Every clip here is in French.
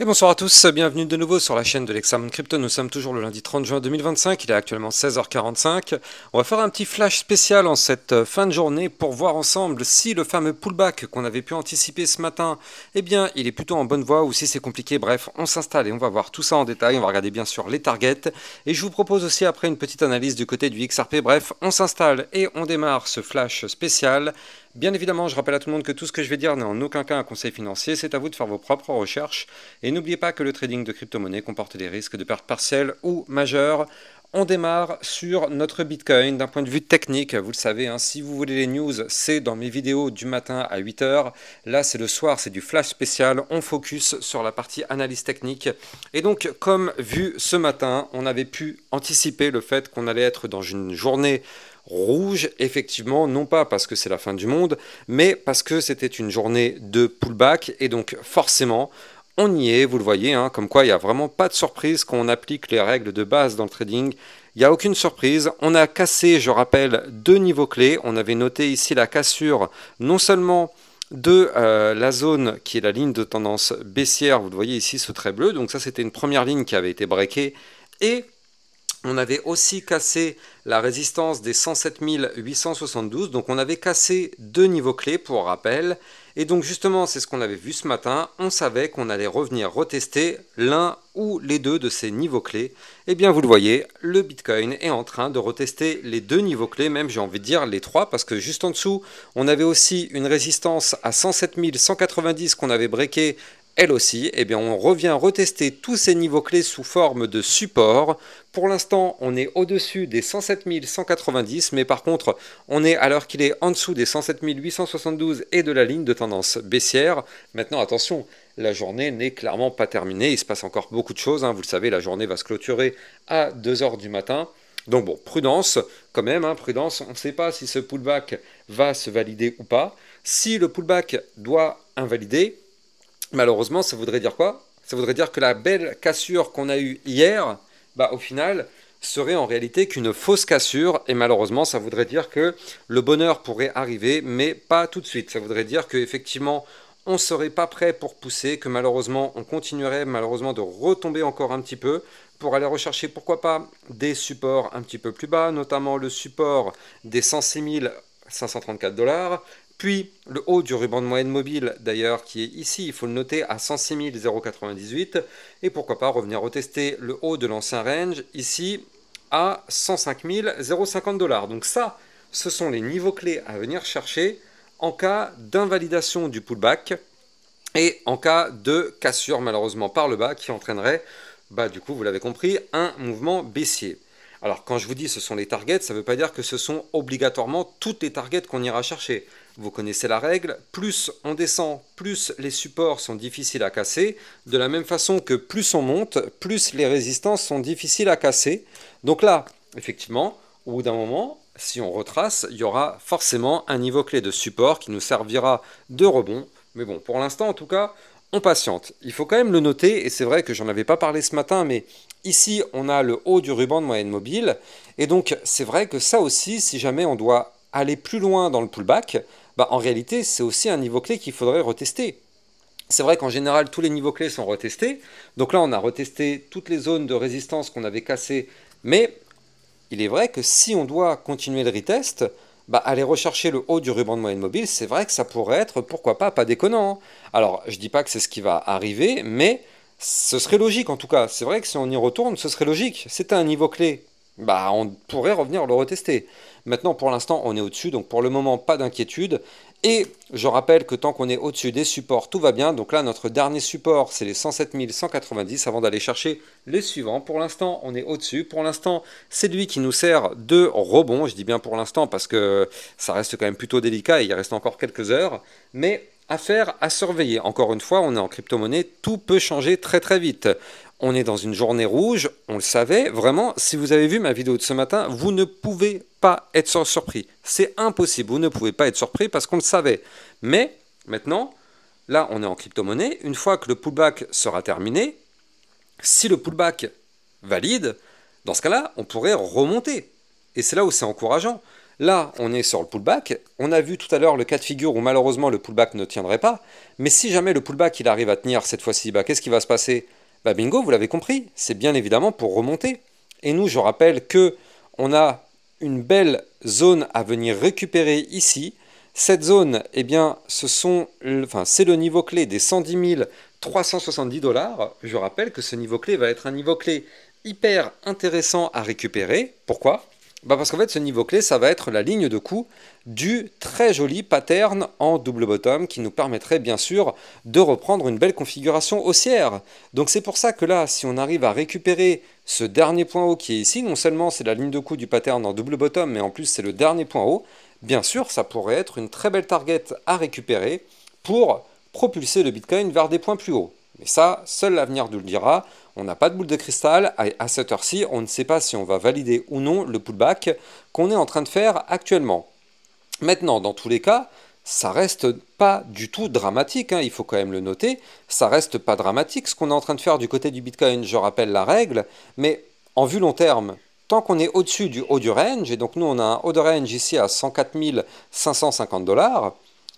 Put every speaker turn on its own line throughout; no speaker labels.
Et bonsoir à tous, bienvenue de nouveau sur la chaîne de l'Examen Crypto. Nous sommes toujours le lundi 30 juin 2025, il est actuellement 16h45. On va faire un petit flash spécial en cette fin de journée pour voir ensemble si le fameux pullback qu'on avait pu anticiper ce matin, eh bien il est plutôt en bonne voie ou si c'est compliqué. Bref, on s'installe et on va voir tout ça en détail. On va regarder bien sûr les targets et je vous propose aussi après une petite analyse du côté du XRP. Bref, on s'installe et on démarre ce flash spécial. Bien évidemment, je rappelle à tout le monde que tout ce que je vais dire n'est en aucun cas un conseil financier, c'est à vous de faire vos propres recherches. Et n'oubliez pas que le trading de crypto-monnaie comporte des risques de pertes partielles ou majeures. On démarre sur notre Bitcoin d'un point de vue technique. Vous le savez, hein, si vous voulez les news, c'est dans mes vidéos du matin à 8h. Là, c'est le soir, c'est du flash spécial. On focus sur la partie analyse technique. Et donc, comme vu ce matin, on avait pu anticiper le fait qu'on allait être dans une journée rouge, effectivement, non pas parce que c'est la fin du monde, mais parce que c'était une journée de pullback, et donc forcément, on y est, vous le voyez, hein, comme quoi il n'y a vraiment pas de surprise quand on applique les règles de base dans le trading. Il n'y a aucune surprise. On a cassé, je rappelle, deux niveaux clés. On avait noté ici la cassure non seulement de la zone qui est la ligne de tendance baissière, vous le voyez ici, ce trait bleu. Donc ça, c'était une première ligne qui avait été breakée. Et on avait aussi cassé la résistance des 107 872, donc on avait cassé deux niveaux clés pour rappel. Et donc justement, c'est ce qu'on avait vu ce matin, on savait qu'on allait revenir retester l'un ou les deux de ces niveaux clés. Et bien vous le voyez, le Bitcoin est en train de retester les deux niveaux clés, même j'ai envie de dire les trois, parce que juste en dessous, on avait aussi une résistance à 107 190 qu'on avait breaké elle aussi. Eh bien, on revient retester tous ces niveaux clés sous forme de support. Pour l'instant, on est au-dessus des 107 190, mais par contre, on est alors qu'il est en dessous des 107 872 et de la ligne de tendance baissière. Maintenant, attention, la journée n'est clairement pas terminée. Il se passe encore beaucoup de choses, hein. Vous le savez, la journée va se clôturer à 2h du matin. Donc bon, prudence quand même, hein, prudence. On ne sait pas si ce pullback va se valider ou pas. Si le pullback doit invalider, malheureusement, ça voudrait dire quoi? Ça voudrait dire que la belle cassure qu'on a eue hier, bah, au final, serait en réalité qu'une fausse cassure. Et malheureusement, ça voudrait dire que le bonheur pourrait arriver, mais pas tout de suite. Ça voudrait dire qu'effectivement, on ne serait pas prêt pour pousser, que malheureusement, on continuerait malheureusement de retomber encore un petit peu pour aller rechercher, pourquoi pas, des supports un petit peu plus bas, notamment le support des 106 534 $. Puis le haut du ruban de moyenne mobile, d'ailleurs, qui est ici, il faut le noter, à 106 098. Et pourquoi pas revenir retester le haut de l'ancien range, ici, à 105 050 $. Donc ça, ce sont les niveaux clés à venir chercher en cas d'invalidation du pullback et en cas de cassure, malheureusement, par le bas, qui entraînerait, bah, du coup, vous l'avez compris, un mouvement baissier. Alors, quand je vous dis ce sont les targets, ça ne veut pas dire que ce sont obligatoirement toutes les targets qu'on ira chercher. Vous connaissez la règle, plus on descend, plus les supports sont difficiles à casser. De la même façon que plus on monte, plus les résistances sont difficiles à casser. Donc là, effectivement, au bout d'un moment, si on retrace, il y aura forcément un niveau clé de support qui nous servira de rebond. Mais bon, pour l'instant, en tout cas, on patiente. Il faut quand même le noter, et c'est vrai que j'en avais pas parlé ce matin, mais ici, on a le haut du ruban de moyenne mobile. Et donc, c'est vrai que ça aussi, si jamais on doit aller plus loin dans le pullback, bah, en réalité, c'est aussi un niveau clé qu'il faudrait retester. C'est vrai qu'en général, tous les niveaux clés sont retestés. Donc là, on a retesté toutes les zones de résistance qu'on avait cassées. Mais il est vrai que si on doit continuer le retest, bah, aller rechercher le haut du ruban de moyenne mobile, c'est vrai que ça pourrait être, pourquoi pas déconnant, hein. Alors, je ne dis pas que c'est ce qui va arriver, mais ce serait logique en tout cas. C'est vrai que si on y retourne, ce serait logique. C'était un niveau clé, bah, on pourrait revenir le retester. Maintenant, pour l'instant, on est au-dessus, donc pour le moment, pas d'inquiétude. Et je rappelle que tant qu'on est au-dessus des supports, tout va bien. Donc là, notre dernier support, c'est les 107 190 avant d'aller chercher les suivants. Pour l'instant, on est au-dessus. Pour l'instant, c'est lui qui nous sert de rebond. Je dis bien pour l'instant parce que ça reste quand même plutôt délicat et il reste encore quelques heures. Mais affaire à surveiller. Encore une fois, on est en crypto-monnaie, tout peut changer très très vite. On est dans une journée rouge, on le savait. Vraiment, si vous avez vu ma vidéo de ce matin, vous ne pouvez pas être surpris. C'est impossible, vous ne pouvez pas être surpris parce qu'on le savait. Mais maintenant, là, on est en crypto-monnaie. Une fois que le pullback sera terminé, si le pullback valide, dans ce cas-là, on pourrait remonter. Et c'est là où c'est encourageant. Là, on est sur le pullback. On a vu tout à l'heure le cas de figure où malheureusement le pullback ne tiendrait pas. Mais si jamais le pullback il arrive à tenir cette fois-ci, bah, qu'est-ce qui va se passer? Bah bingo, vous l'avez compris, c'est bien évidemment pour remonter. Et nous, je rappelle que on a une belle zone à venir récupérer ici. Cette zone, eh bien, c'est le niveau clé des 110 370 $. Je rappelle que ce niveau clé va être un niveau clé hyper intéressant à récupérer. Pourquoi? Bah parce qu'en fait, ce niveau clé, ça va être la ligne de coup du très joli pattern en double bottom qui nous permettrait bien sûr de reprendre une belle configuration haussière. Donc c'est pour ça que là, si on arrive à récupérer ce dernier point haut qui est ici, non seulement c'est la ligne de coup du pattern en double bottom, mais en plus c'est le dernier point haut, bien sûr, ça pourrait être une très belle target à récupérer pour propulser le Bitcoin vers des points plus hauts. Mais ça, seul l'avenir nous le dira. On n'a pas de boule de cristal. À cette heure-ci, on ne sait pas si on va valider ou non le pullback qu'on est en train de faire actuellement. Maintenant, dans tous les cas, ça reste pas du tout dramatique, hein, il faut quand même le noter. Ça reste pas dramatique ce qu'on est en train de faire du côté du Bitcoin. Je rappelle la règle, mais en vue long terme, tant qu'on est au-dessus du haut du range, et donc nous on a un haut de range ici à 104 550 $,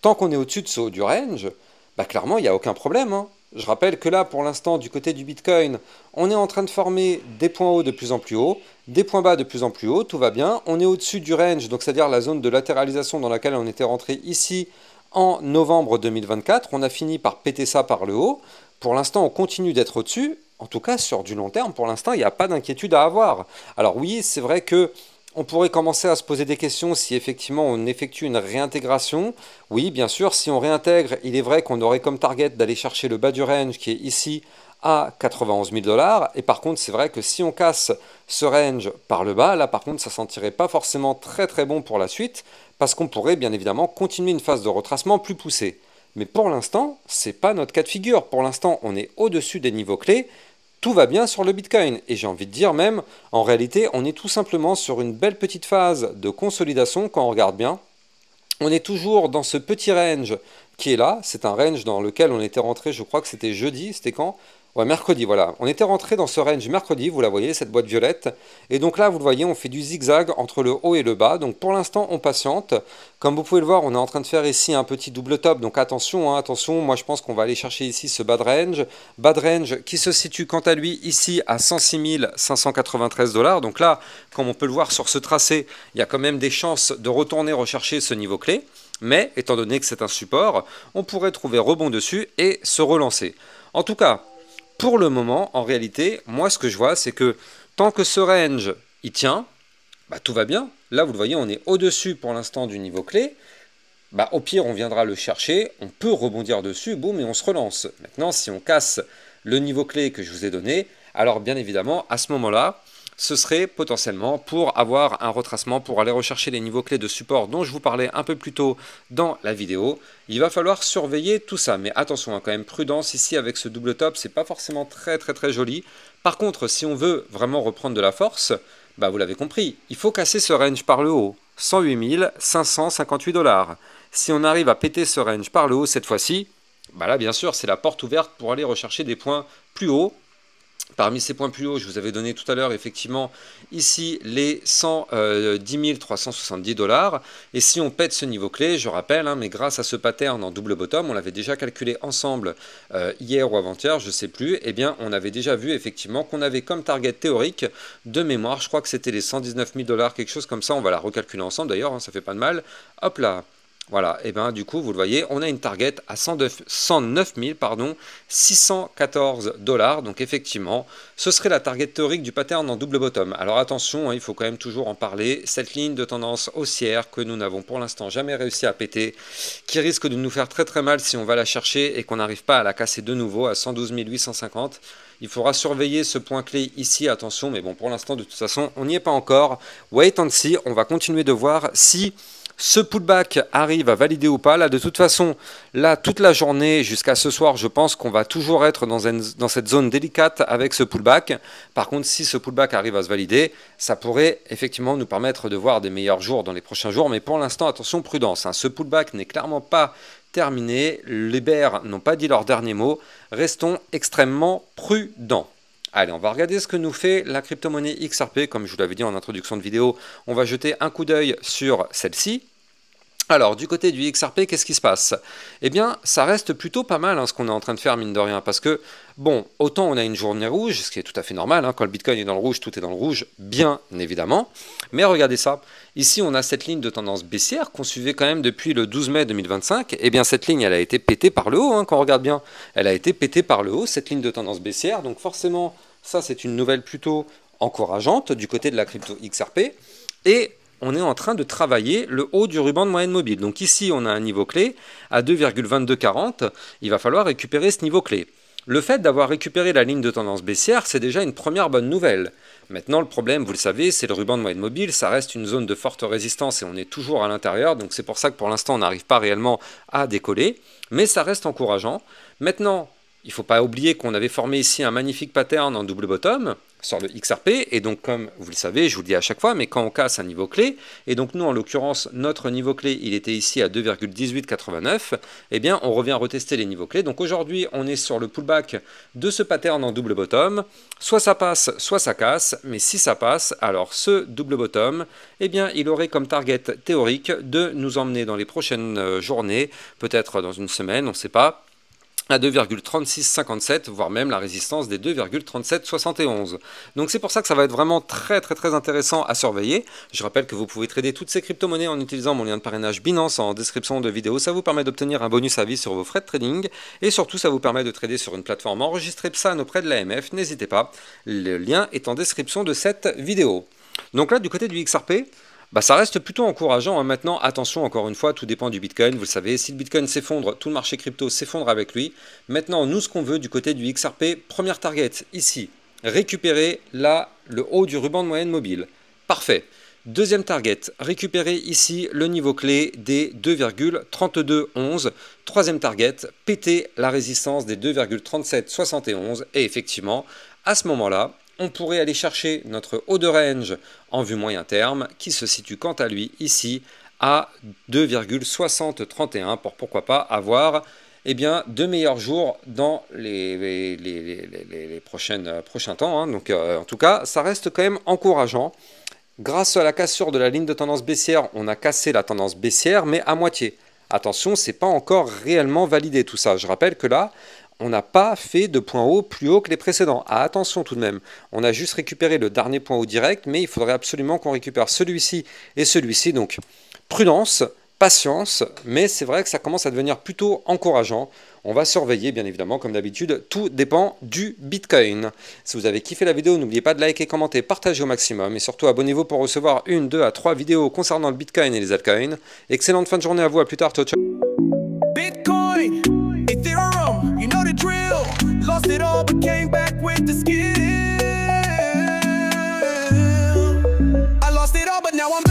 tant qu'on est au-dessus de ce haut du range, bah clairement il n'y a aucun problème, hein. Je rappelle que là, pour l'instant, du côté du Bitcoin, on est en train de former des points hauts de plus en plus hauts, des points bas de plus en plus hauts, tout va bien. On est au-dessus du range, donc c'est-à-dire la zone de latéralisation dans laquelle on était rentré ici en novembre 2024. On a fini par péter ça par le haut. Pour l'instant, on continue d'être au-dessus. En tout cas, sur du long terme, pour l'instant, il n'y a pas d'inquiétude à avoir. Alors oui, c'est vrai que on pourrait commencer à se poser des questions si effectivement on effectue une réintégration. Oui, bien sûr, si on réintègre, il est vrai qu'on aurait comme target d'aller chercher le bas du range qui est ici à 91 000 $. Et par contre, c'est vrai que si on casse ce range par le bas, là par contre, ça ne sentirait pas forcément très très bon pour la suite parce qu'on pourrait bien évidemment continuer une phase de retracement plus poussée. Mais pour l'instant, ce n'est pas notre cas de figure. Pour l'instant, on est au-dessus des niveaux clés. Tout va bien sur le Bitcoin. Et j'ai envie de dire même, en réalité, on est tout simplement sur une belle petite phase de consolidation quand on regarde bien. On est toujours dans ce petit range qui est là. C'est un range dans lequel on était rentré, je crois que c'était jeudi, c'était quand? Ouais, mercredi, voilà. On était rentré dans ce range mercredi, vous la voyez, cette boîte violette. Et donc là, vous le voyez, on fait du zigzag entre le haut et le bas. Donc pour l'instant, on patiente. Comme vous pouvez le voir, on est en train de faire ici un petit double top. Donc attention, hein, attention. Moi, je pense qu'on va aller chercher ici ce bas de range. Bas de range qui se situe quant à lui ici à 106 593 $. Donc là, comme on peut le voir sur ce tracé, il y a quand même des chances de retourner rechercher ce niveau clé. Mais étant donné que c'est un support, on pourrait trouver rebond dessus et se relancer. En tout cas, pour le moment, en réalité, moi ce que je vois, c'est que tant que ce range, il tient, bah, tout va bien. Là, vous le voyez, on est au-dessus pour l'instant du niveau clé. Bah, au pire, on viendra le chercher, on peut rebondir dessus, boum, et on se relance. Maintenant, si on casse le niveau clé que je vous ai donné, alors bien évidemment, à ce moment-là, ce serait potentiellement pour avoir un retracement, pour aller rechercher les niveaux clés de support dont je vous parlais un peu plus tôt dans la vidéo. Il va falloir surveiller tout ça, mais attention, hein, quand même prudence ici avec ce double top, c'est pas forcément très joli. Par contre, si on veut vraiment reprendre de la force, bah vous l'avez compris, il faut casser ce range par le haut, 108 558 $. Si on arrive à péter ce range par le haut cette fois-ci, bah là bien sûr c'est la porte ouverte pour aller rechercher des points plus hauts. Parmi ces points plus hauts, je vous avais donné tout à l'heure effectivement ici les 110 370 $. Et si on pète ce niveau clé, je rappelle, hein, mais grâce à ce pattern en double bottom, on l'avait déjà calculé ensemble hier ou avant-hier, je ne sais plus, eh bien on avait déjà vu effectivement qu'on avait comme target théorique de mémoire, je crois que c'était les 119 000 $, quelque chose comme ça, on va la recalculer ensemble d'ailleurs, hein, ça fait pas de mal. Hop là. Voilà, et bien du coup, vous le voyez, on a une target à 109 614 $. Donc effectivement, ce serait la target théorique du pattern en double bottom. Alors attention, hein, il faut quand même toujours en parler. Cette ligne de tendance haussière que nous n'avons pour l'instant jamais réussi à péter, qui risque de nous faire très mal si on va la chercher et qu'on n'arrive pas à la casser de nouveau à 112 850. Il faudra surveiller ce point clé ici, attention, mais bon, pour l'instant, de toute façon, on n'y est pas encore. Wait and see, on va continuer de voir si ce pullback arrive à valider ou pas. Là, de toute façon, là, toute la journée jusqu'à ce soir, je pense qu'on va toujours être dans cette zone délicate avec ce pullback. Par contre, si ce pullback arrive à se valider, ça pourrait effectivement nous permettre de voir des meilleurs jours dans les prochains jours. Mais pour l'instant, attention, prudence, hein. Ce pullback n'est clairement pas terminé. Les bears n'ont pas dit leur dernier mot. Restons extrêmement prudents. Allez, on va regarder ce que nous fait la crypto-monnaie XRP. Comme je vous l'avais dit en introduction de vidéo, on va jeter un coup d'œil sur celle-ci. Alors, du côté du XRP, qu'est-ce qui se passe? Eh bien, ça reste plutôt pas mal ce qu'on est en train de faire, mine de rien, parce que, bon, autant on a une journée rouge, ce qui est tout à fait normal, quand le Bitcoin est dans le rouge, tout est dans le rouge, bien évidemment. Mais regardez ça, ici on a cette ligne de tendance baissière qu'on suivait quand même depuis le 12 mai 2025. Eh bien, cette ligne, elle a été pétée par le haut, quand on regarde bien. Elle a été pétée par le haut, cette ligne de tendance baissière, donc forcément, ça c'est une nouvelle plutôt encourageante du côté de la crypto XRP. Et on est en train de travailler le haut du ruban de moyenne mobile. Donc ici, on a un niveau clé à 2,2240. Il va falloir récupérer ce niveau clé. Le fait d'avoir récupéré la ligne de tendance baissière, c'est déjà une première bonne nouvelle. Maintenant, le problème, vous le savez, c'est le ruban de moyenne mobile. Ça reste une zone de forte résistance et on est toujours à l'intérieur. Donc c'est pour ça que pour l'instant, on n'arrive pas réellement à décoller. Mais ça reste encourageant. Maintenant, il ne faut pas oublier qu'on avait formé ici un magnifique pattern en double bottom sur le XRP, et donc comme vous le savez, je vous le dis à chaque fois, mais quand on casse un niveau clé, et donc nous en l'occurrence, notre niveau clé, il était ici à 2,1889, eh bien on revient retester les niveaux clés. Donc aujourd'hui, on est sur le pullback de ce pattern en double bottom, soit ça passe, soit ça casse, mais si ça passe, alors ce double bottom, eh bien il aurait comme target théorique de nous emmener dans les prochaines journées, peut-être dans une semaine, on ne sait pas, à 2,3657, voire même la résistance des 2,3771. Donc c'est pour ça que ça va être vraiment très intéressant à surveiller. Je rappelle que vous pouvez trader toutes ces crypto-monnaies en utilisant mon lien de parrainage Binance en description de vidéo. Ça vous permet d'obtenir un bonus à vie sur vos frais de trading et surtout ça vous permet de trader sur une plateforme enregistrée PSAN auprès de l'AMF. N'hésitez pas, le lien est en description de cette vidéo. Donc là, du côté du XRP, ça reste plutôt encourageant. Maintenant, attention, encore une fois, tout dépend du Bitcoin. Vous le savez, si le Bitcoin s'effondre, tout le marché crypto s'effondre avec lui. Maintenant, nous, ce qu'on veut du côté du XRP, première target, ici, récupérer là le haut du ruban de moyenne mobile. Parfait. Deuxième target, récupérer ici le niveau clé des 2,3211. Troisième target, péter la résistance des 2,3771. Et effectivement, à ce moment-là, on pourrait aller chercher notre haut de range en vue moyen terme qui se situe quant à lui ici à 2,6031 pour pourquoi pas avoir de meilleurs jours dans les prochains temps. Donc en tout cas, ça reste quand même encourageant. Grâce à la cassure de la ligne de tendance baissière, on a cassé la tendance baissière, mais à moitié. Attention, ce n'est pas encore réellement validé tout ça. Je rappelle que là, on n'a pas fait de point haut plus haut que les précédents. Ah, attention tout de même, on a juste récupéré le dernier point haut direct, mais il faudrait absolument qu'on récupère celui-ci et celui-ci. Donc, prudence, patience, mais c'est vrai que ça commence à devenir plutôt encourageant. On va surveiller, bien évidemment, comme d'habitude, tout dépend du Bitcoin. Si vous avez kiffé la vidéo, n'oubliez pas de liker, commenter, partager au maximum, et surtout abonnez-vous pour recevoir 1, 2 à 3 vidéos concernant le Bitcoin et les altcoins. Excellente fin de journée à vous, à plus tard, ciao ciao.
Bitcoin, Ethereum, you know the drill. Lost it all but came back with the skill. I lost it all but now I'm